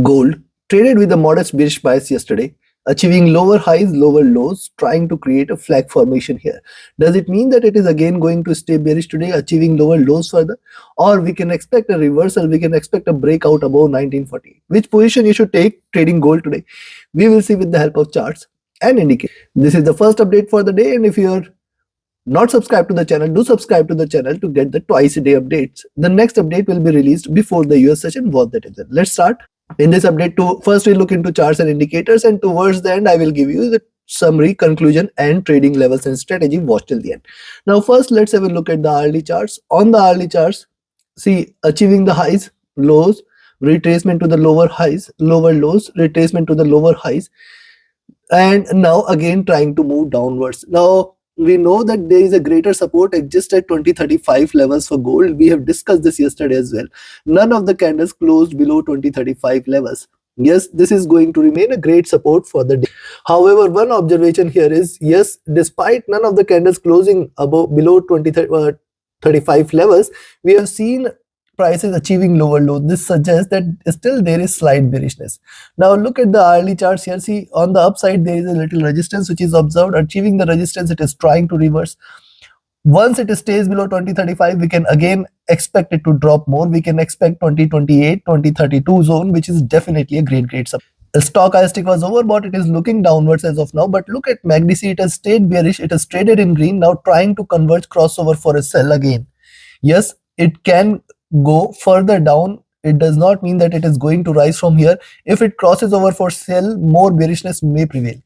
Gold traded with a modest bearish bias yesterday, achieving lower highs, lower lows, trying to create a flag formation here. Does it mean that it is again going to stay bearish today, achieving lower lows further? Or we can expect a reversal, we can expect a breakout above 1940. Which position you should take trading gold today? We will see with the help of charts and indicators. This is the first update for the day, and if you are not subscribed to the channel, do subscribe to the channel to get the twice a day updates. The next update will be released before the US session. What that is. Let's start. In this update, first we look into charts and indicators, and towards the end I will give you the summary, conclusion, and trading levels and strategy. Watch till the end. Now first let's have a look at the hourly charts. On the hourly charts, see achieving the highs, lows, retracement to the lower highs, lower lows, retracement to the lower highs, and now again trying to move downwards. Now we know that there is a greater support just at 2035 levels for gold. We have discussed this yesterday as well. None of the candles closed below 2035 levels. Yes, this is going to remain a great support for the day. However, one observation here is, yes, despite none of the candles closing above below 2035 levels, we have seen prices achieving lower lows. This suggests that still there is slight bearishness. Now look at the hourly charts here. See, on the upside there is a little resistance which is observed. Achieving the resistance, it is trying to reverse. Once it stays below 2035, we can again expect it to drop more. We can expect 2028, 2032 zone, which is definitely a great support. The stochastic was overbought. It is looking downwards as of now, but look at MACD. It has stayed bearish. It has traded in green, now trying to converge crossover for a sell again. Yes, it can go further down. It does not mean that it is going to rise from here. If it crosses over for sell, more bearishness may prevail.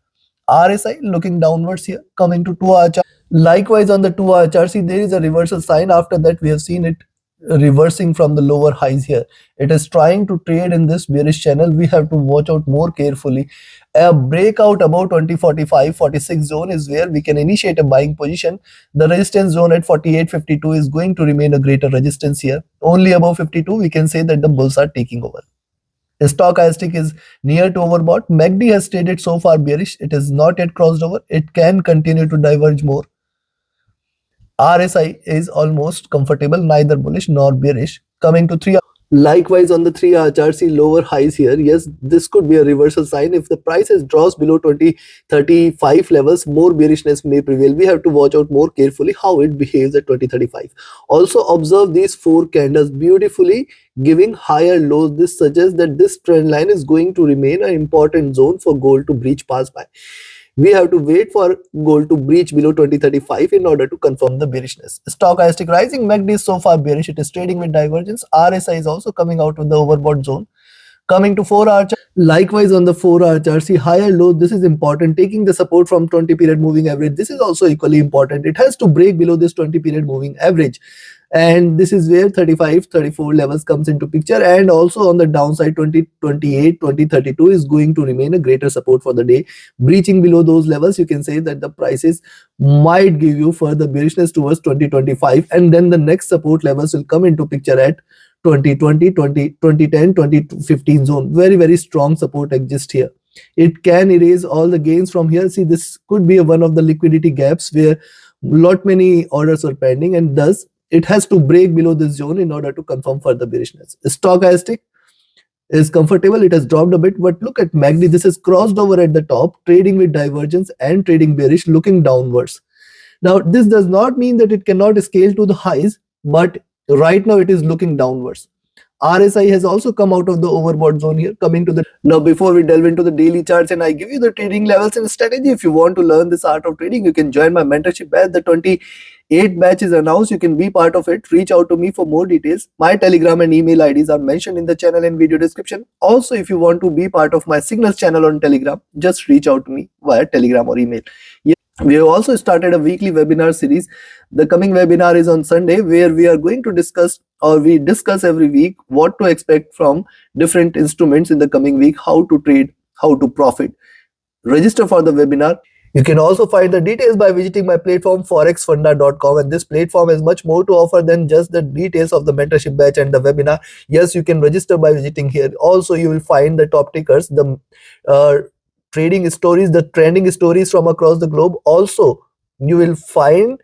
RSI looking downwards here, coming to 2-hour chart. Likewise on the 2-hour chart, see there is a reversal sign. After that we have seen it reversing from the lower highs here. It is trying to trade in this bearish channel. We have to watch out more carefully. A breakout above 2045-46 zone is where we can initiate a buying position. The resistance zone at 48.52 is going to remain a greater resistance here. Only above 52 we can say that the bulls are taking over. The stochastic is near to overbought. MACD has traded so far bearish. It has not yet crossed over. It can continue to diverge more. RSI is almost comfortable, neither bullish nor bearish. Coming to 3-hour. Likewise on the 3-hour chart, see lower highs here. Yes, this could be a reversal sign. If the prices draws below 2035 levels, more bearishness may prevail. We have to watch out more carefully how it behaves at 2035. Also observe these 4 candles beautifully giving higher lows. This suggests that this trend line is going to remain an important zone for gold to breach pass by. We have to wait for gold to breach below 2035 in order to confirm the bearishness. Stochastic rising, MACD is so far bearish. It is trading with divergence. RSI is also coming out of the overbought zone. Coming to 4-hour chart. Likewise on the 4-hour chart, see higher lows. This is important. Taking the support from 20 period moving average. This is also equally important. It has to break below this 20 period moving average. And this is where 35-34 levels comes into picture. And also on the downside, 2028, 2032 is going to remain a greater support for the day. Breaching below those levels, you can say that the prices might give you further bearishness towards 2025. And then the next support levels will come into picture at 2020, 2010, 2015 zone. Very strong support exists here. It can erase all the gains from here. See, this could be one of the liquidity gaps where lot many orders are pending, and thus it has to break below this zone in order to confirm further bearishness. Stochastic is comfortable. It has dropped a bit, but look at MACD. This is crossed over at the top, trading with divergence and trading bearish, looking downwards. Now, this does not mean that it cannot scale to the highs, but right now it is looking downwards. RSI has also come out of the overbought zone here, coming to the... Now, before we delve into the daily charts and I give you the trading levels and strategy, if you want to learn this art of trading, you can join my mentorship batch. The 28 batch is announced. You can be part of it. Reach out to me for more details. My Telegram and email IDs are mentioned in the channel and video description. Also, if you want to be part of my signals channel on Telegram, just reach out to me via Telegram or email. We have also started a weekly webinar series. The coming webinar is on Sunday, where we are going to discuss, or we discuss every week, what to expect from different instruments in the coming week, how to trade, how to profit. Register for the webinar. You can also find the details by visiting my platform forexfunda.com, and this platform has much more to offer than just the details of the mentorship batch and the webinar. Yes, you can register by visiting here. Also, you will find the top tickers, the trading stories, the trending stories from across the globe. Also, you will find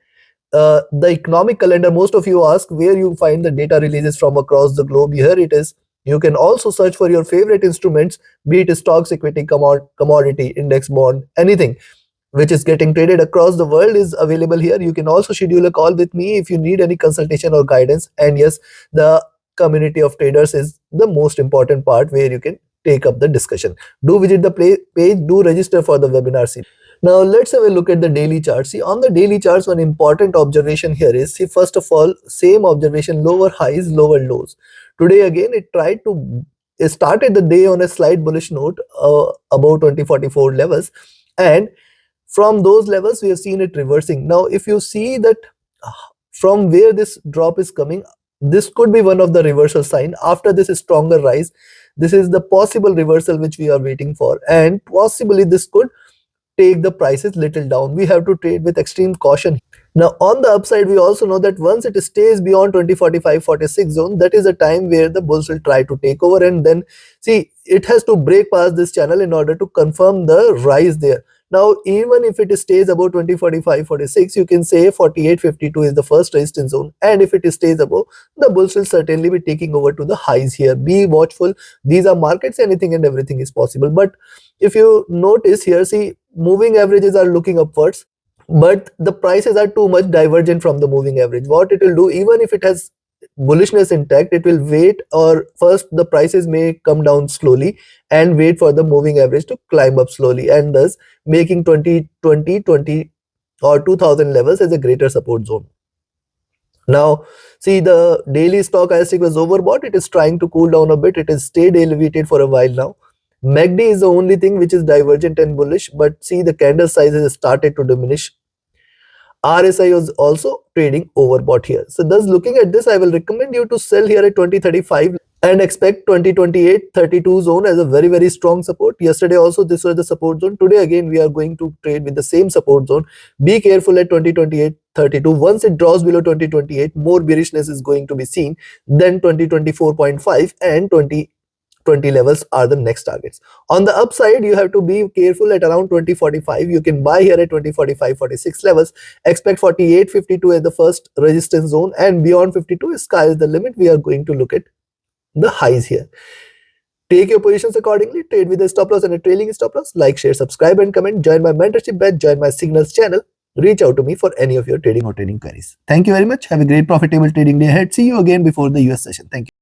the economic calendar. Most of you ask where you find the data releases from across the globe. Here it is. You can also search for your favorite instruments, be it stocks, equity, commodity, index, bond, anything which is getting traded across the world is available here. You can also schedule a call with me if you need any consultation or guidance. And yes, the community of traders is the most important part where you can take up the discussion. Do visit the page, do register for the webinar series. Now let's have a look at the daily chart. See, on the daily charts, one important observation here is, see, first of all, same observation, lower highs, lower lows. Today again, it started the day on a slight bullish note above 2044 levels, and from those levels we have seen it reversing. Now if you see that from where this drop is coming, this could be one of the reversal sign. After this stronger rise, this is the possible reversal which we are waiting for, and possibly this could take the prices little down. We have to trade with extreme caution. Now on the upside, we also know that once it stays beyond 2045-46 zone, that is a time where the bulls will try to take over, and then see, it has to break past this channel in order to confirm the rise there. Now even if it stays above 2045-46, you can say 48.52 is the first resistance zone, and if it stays above, the bulls will certainly be taking over to the highs here. Be watchful. These are markets, anything and everything is possible. But if you notice here, see, moving averages are looking upwards, but the prices are too much divergent from the moving average. What it will do, even if it has bullishness intact, it will wait, or first the prices may come down slowly and wait for the moving average to climb up slowly, and thus making 20 or 2000 levels as a greater support zone. Now see, the daily stochastic was overbought. It is trying to cool down a bit. It has stayed elevated for a while now. MACD is the only thing which is divergent and bullish, but see, the candle size has started to diminish. RSI was also trading overbought here. So thus, looking at this, I will recommend you to sell here at 2035 and expect 2028-32 zone as a very strong support. Yesterday also this was the support zone. Today again we are going to trade with the same support zone. Be careful at 2028-32. Once it draws below 2028, more bearishness is going to be seen. Then 2024.5 and 2020 levels are the next targets. On the upside, you have to be careful at around 2045. You can buy here at 2045-46 levels. Expect 48.52 as the first resistance zone, and beyond 52, sky is the limit. We are going to look at the highs here. Take your positions accordingly. Trade with a stop loss and a trailing stop loss. Like, share, subscribe and comment. Join my mentorship batch. Join my signals channel. Reach out to me for any of your trading or trading queries. Thank you very much. Have a great profitable trading day ahead. See you again before the US session. Thank you.